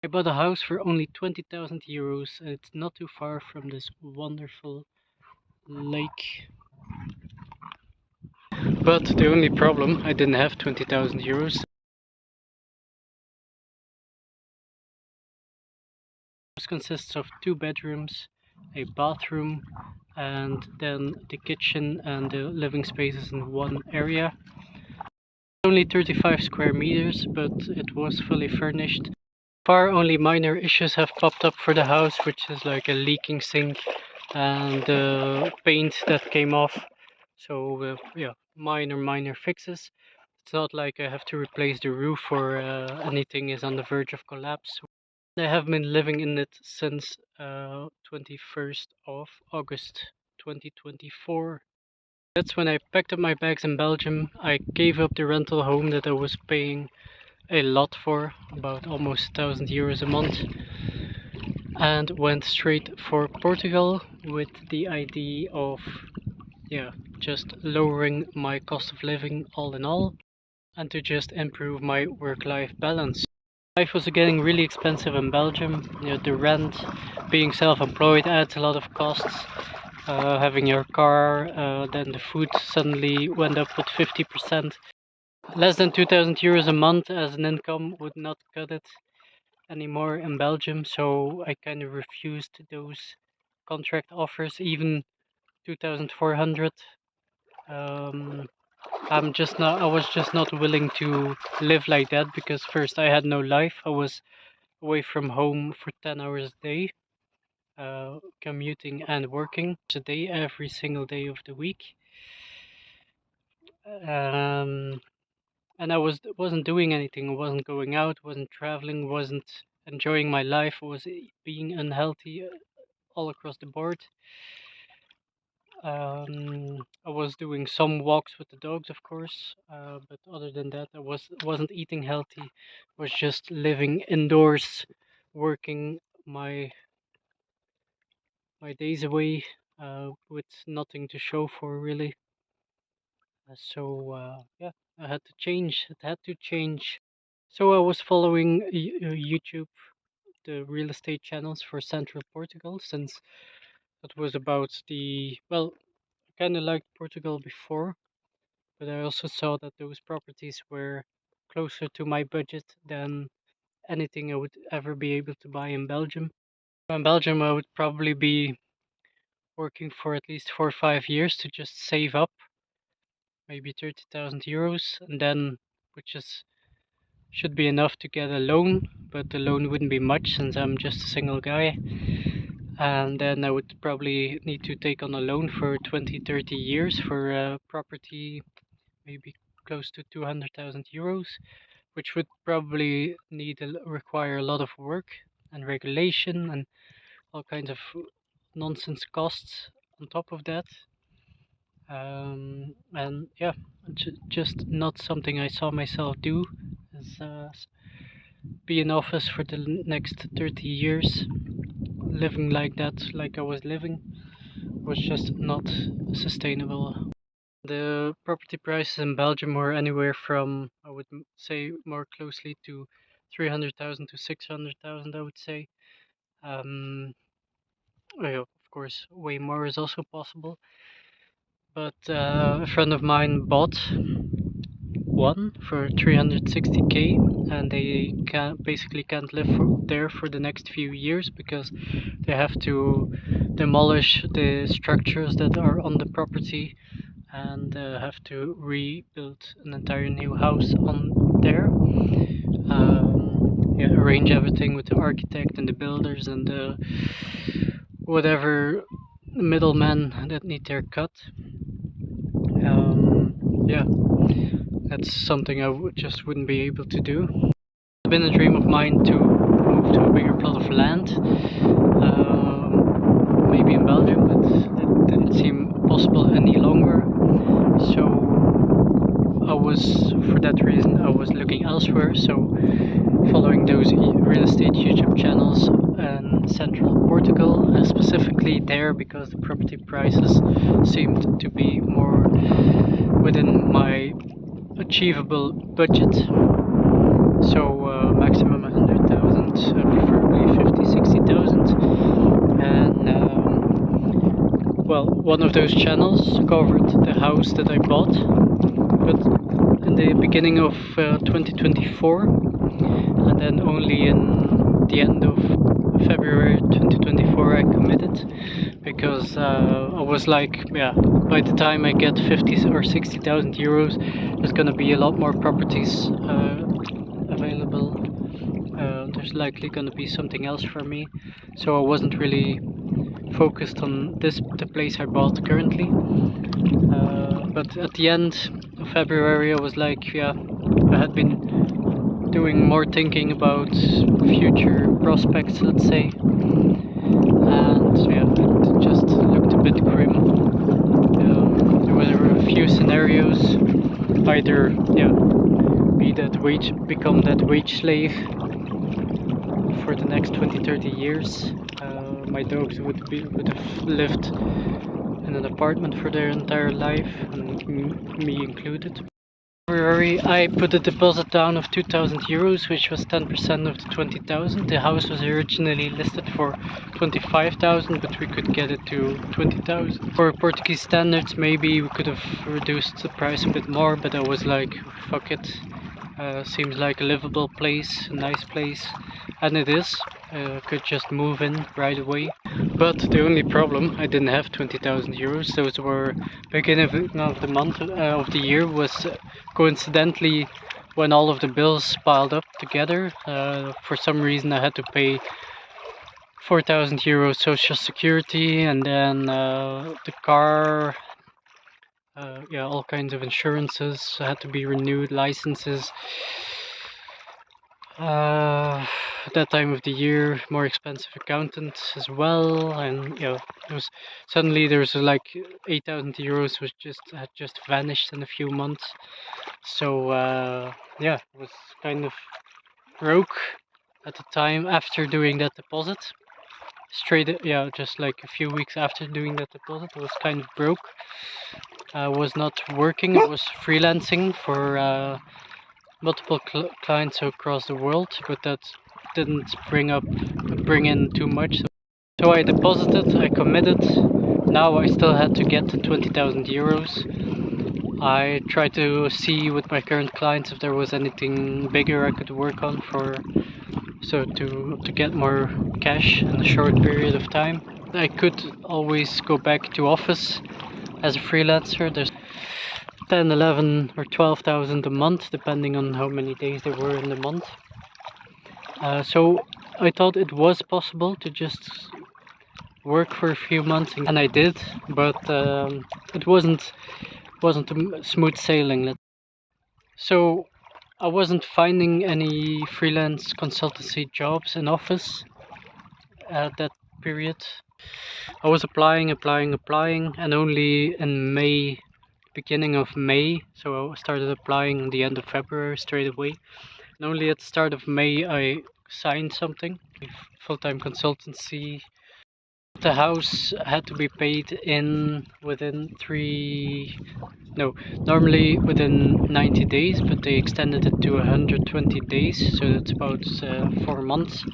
I bought a house for only 20,000 euros and it's not too far from this wonderful lake. But the only problem, I didn't have 20,000 euros. It consists of 2 bedrooms, a bathroom, and then the kitchen and the living spaces in one area. Only 35 square meters, but it was fully furnished. Far only minor issues have popped up for the house, which is like a leaking sink and paint that came off. So yeah, minor fixes. It's not like I have to replace the roof or anything is on the verge of collapse. I have been living in it since 21st of August 2024. That's when I packed up my bags in Belgium. I gave up the rental home that I was paying a lot for, about almost 1,000 euros a month, and went straight for Portugal with the idea of just lowering my cost of living all in all, and to just improve my work-life balance. Life was getting really expensive in Belgium. The rent, being self-employed adds a lot of costs. Having your car, then the food suddenly went up with 50%. Less than 2,000 euros a month as an income would not cut it anymore in Belgium, so I kind of refused those contract offers, even 2,400. I was just not willing to live like that because first I had no life. I was away from home for 10 hours a day, commuting and working a day every single day of the week. And I wasn't doing anything. I wasn't going out, wasn't traveling, wasn't enjoying my life. I was being unhealthy all across the board. I was doing some walks with the dogs, of course, but other than that, I wasn't eating healthy. I was just living indoors, working my days away, with nothing to show for really. So yeah, I had to change. It had to change. So I was following YouTube, the real estate channels for Central Portugal, since that was about well, I kind of liked Portugal before, but I also saw that those properties were closer to my budget than anything I would ever be able to buy in Belgium. In Belgium, I would probably be working for at least 4 or 5 years to just save up maybe 30,000 euros, and then, which is should be enough to get a loan, but the loan wouldn't be much since I'm just a single guy. And then I would probably need to take on a loan for 20-30 years for a property, maybe close to 200,000 euros, which would probably require a lot of work and regulation and all kinds of nonsense costs on top of that. And yeah, just not something I saw myself do, is be in office for the next 30 years. Living like that, like I was living, was just not sustainable. The property prices in Belgium were anywhere from, I would say, more closely to 300,000 to 600,000, I would say. Well, of course, way more is also possible. But a friend of mine bought one for 360k, and they basically can't live there for the next few years because they have to demolish the structures that are on the property and have to rebuild an entire new house on there. Yeah, arrange everything with the architect and the builders and the whatever middlemen that need their cut. Yeah, that's something I just wouldn't be able to do. It's been a dream of mine to move to a bigger plot of land, maybe in Belgium, but that didn't seem possible any longer. So for that reason, I was looking elsewhere. So following those real estate YouTube channels in Central Portugal, specifically there because the property prices seemed to be more within my achievable budget. So maximum 100,000 preferably 50,000-60,000. And well, one of those channels covered the house that I bought, but in the beginning of 2024, and then only in the end of February 2024 I committed, because I was like, yeah, by the time I get 50 or 60,000 euros, there's gonna be a lot more properties available. There's likely gonna be something else for me, so I wasn't really focused on the place I bought currently. But at the end of February, I was like, yeah, I had been doing more thinking about future prospects, let's say, and yeah, it just looked a bit grim. There were a few scenarios: either become that wage slave for the next 20-30 years. My dogs would have lived in an apartment for their entire life, and me included. February, I put a deposit down of 2,000 euros, which was 10% of the 20,000. The house was originally listed for 25,000, but we could get it to 20,000. For Portuguese standards, maybe we could have reduced the price a bit more, but I was like, fuck it. Seems like a livable place, a nice place, and it is. Could just move in right away. But the only problem, I didn't have 20,000 euros. Those were beginning of the month of the year, was coincidentally when all of the bills piled up together. For some reason I had to pay 4,000 euros social security, and then the car, yeah, all kinds of insurances had to be renewed, licenses. That time of the year, more expensive accountant as well, and you know, suddenly there was like 8,000 euros had just vanished in a few months. So yeah, it was kind of broke at the time after doing that deposit. Just like a few weeks after doing that deposit, I was kind of broke. I was not working. I was freelancing for multiple clients across the world, but that didn't bring in too much. So I deposited, I committed. Now I still had to get to 20,000 euros. I tried to see with my current clients if there was anything bigger I could work on to get more cash in a short period of time. I could always go back to office as a freelancer. There's 10, 11 or 12,000 a month, depending on how many days there were in the month. So I thought it was possible to just work for a few months, and I did, but it wasn't smooth sailing. So I wasn't finding any freelance consultancy jobs in office at that period. I was applying, and only in May, beginning of May, so I started applying at the end of February straight away, and only at the start of May I signed something, full-time consultancy. The house had to be paid in normally within 90 days, but they extended it to 120 days, so that's about 4 months.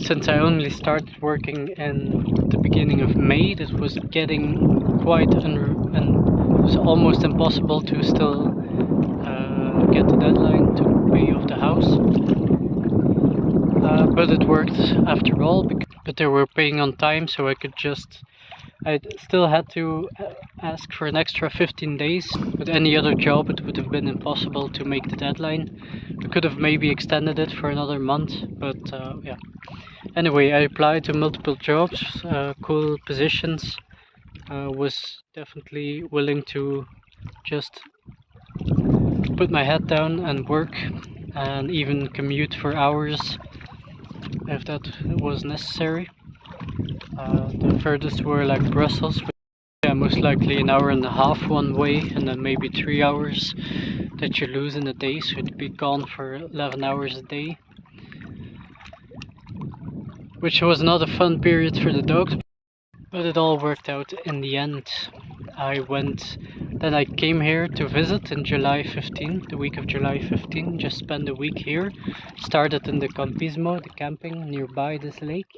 Since I only started working in the beginning of May, this was getting and it was almost impossible to still get the deadline to pay off the house. But it worked after all, but they were paying on time, so I still had to ask for an extra 15 days. With any other job it would have been impossible to make the deadline. We could have maybe extended it for another month, but yeah. Anyway, I applied to multiple jobs, cool positions. Was definitely willing to just put my head down and work, and even commute for hours if that was necessary. The furthest were like Brussels, most likely an hour and a half one way, and then maybe 3 hours that you lose in a day, so you'd be gone for 11 hours a day, which was not a fun period for the dogs, but it all worked out in the end. I went Then I came here to visit in July 15, the week of July 15, just spent a week here. Started in the Campismo, the camping nearby this lake.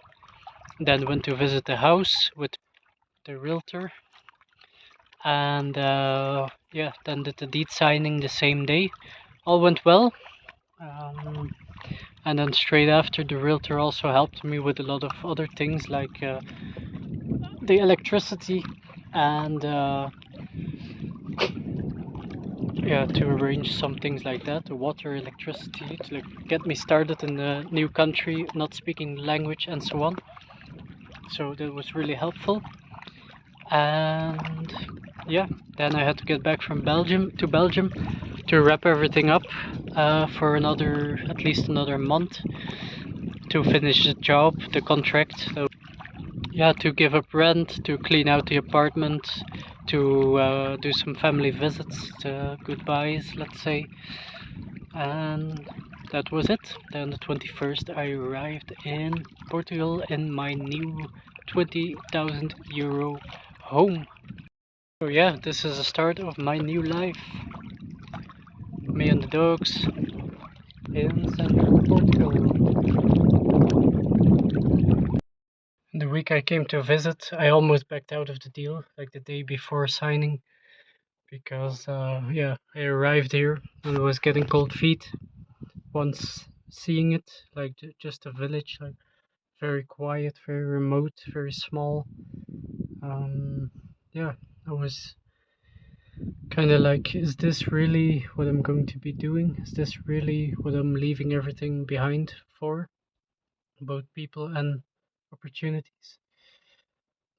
Then went to visit the house with the realtor. And yeah, then did the deed signing the same day. All went well. And then straight after, the realtor also helped me with a lot of other things like the electricity and yeah, to arrange some things like that, the water, electricity, to like, get me started in the new country, not speaking language and so on. So that was really helpful. And yeah, then I had to get back from Belgium to wrap everything up for at least another month to finish the job, the contract. So yeah, to give up rent, to clean out the apartment, to do some family visits, goodbyes, let's say. And that was it. Then the 21st I arrived in Portugal in my new 20,000 euro home. So yeah, this is the start of my new life. Me and the dogs in Central Portugal. The week I came to visit, I almost backed out of the deal, like the day before signing, because yeah, I arrived here and was getting cold feet once seeing it, like just a village, like very quiet, very remote, very small. Yeah, I was kind of like, is this really what I'm going to be doing? Is this really what I'm leaving everything behind for? Both people and opportunities.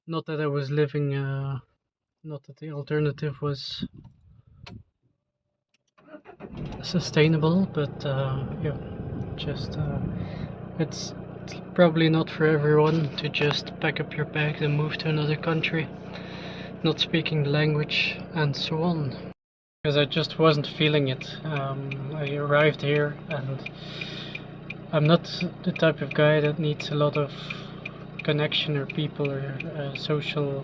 Not that I was living, not that the alternative was sustainable, but yeah, just it's probably not for everyone to just pack up your bags and move to another country, not speaking the language and so on. Because I just wasn't feeling it. I arrived here and I'm not the type of guy that needs a lot of connection or people or social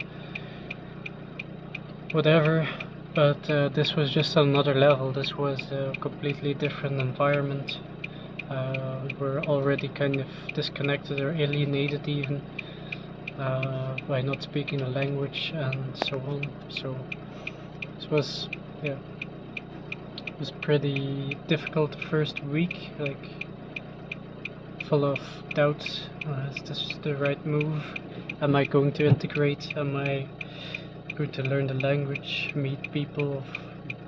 whatever, but this was just another level. This was a completely different environment. We're already kind of disconnected or alienated even by not speaking the language and so on. So this was, yeah, it was pretty difficult the first week, like full of doubts. Is this the right move? Am I going to integrate? Am I going to learn the language, meet people of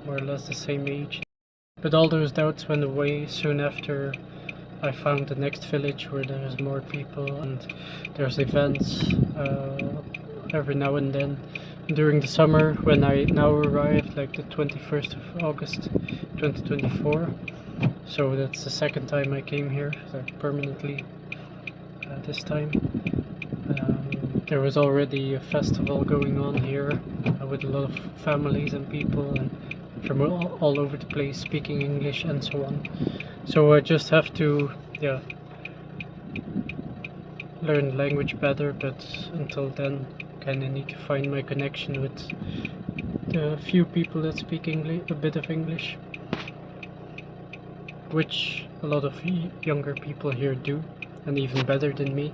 more or less the same age? But all those doubts went away soon after I found the next village where there's more people and there's events every now and then. During the summer, when I now arrived, like the 21st of August 2024, so that's the second time I came here, like permanently this time. There was already a festival going on here with a lot of families and people and from all over the place speaking English and so on. So I just have to, yeah, learn language better, but until then kind of need to find my connection with the few people that speak English, a bit of English, which a lot of younger people here do, and even better than me.